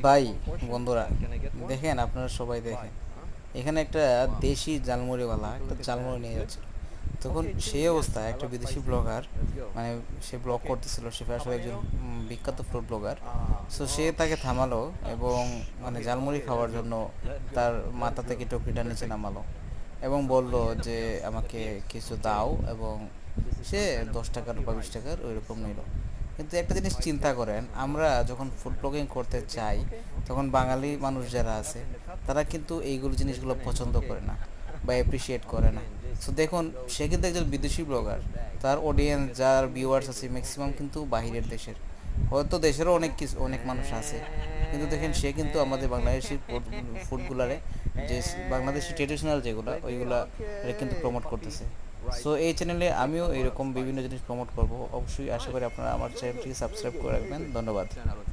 ভাই, বন্ধুরা, দেখেন, আপনারা সবাই দেখেন, এখানে একটা দেশি জালমুড়িওয়ালা একটা জালমুড়ি নিয়ে যাচ্ছে। তখন সেই অবস্থায় একটা বিদেশি ব্লগার, মানে সে ব্লগ করতেছিল, সে আসলে একজন বিখ্যাত ফুড ব্লগার। সো সে তাকে থামালো এবং মানে জালমুড়ি খাওয়ার জন্য তার মাথা থেকে টুকরিটা নিচে নামালো এবং বলল যে আমাকে কিছু দাও, এবং সে 10 টাকার বা 20 টাকার ওইরকম নিল। কিন্তু একটা জিনিস চিন্তা করেন, আমরা যখন ফুড ব্লগিং করতে চাই তখন বাঙালি মানুষ যারা আছে তারা কিন্তু এইগুলো জিনিসগুলো পছন্দ করে না বা অ্যাপ্রিসিয়েট করে না। সো দেখুন, সে কিন্তু একজন বিদেশি ব্লগার, তার অডিয়েন্স, যার ভিউয়ার্স আছে ম্যাক্সিমাম কিন্তু বাহিরের দেশের, হয়তো দেশেরও অনেক কিছু অনেক মানুষ আছে, কিন্তু দেখেন সে কিন্তু আমাদের বাংলাদেশি ফুডগুলারে, যে বাংলাদেশি ট্রেডিশনাল যেগুলো ওইগুলা কিন্তু প্রমোট করতেছে। সো এই চ্যানেলে আমিও এরকম বিভিন্ন জিনিস প্রমোট করব, অবশ্যই আশা করি আপনারা আমার চ্যানেলটিকে সাবস্ক্রাইব করে রাখবেন। ধন্যবাদ।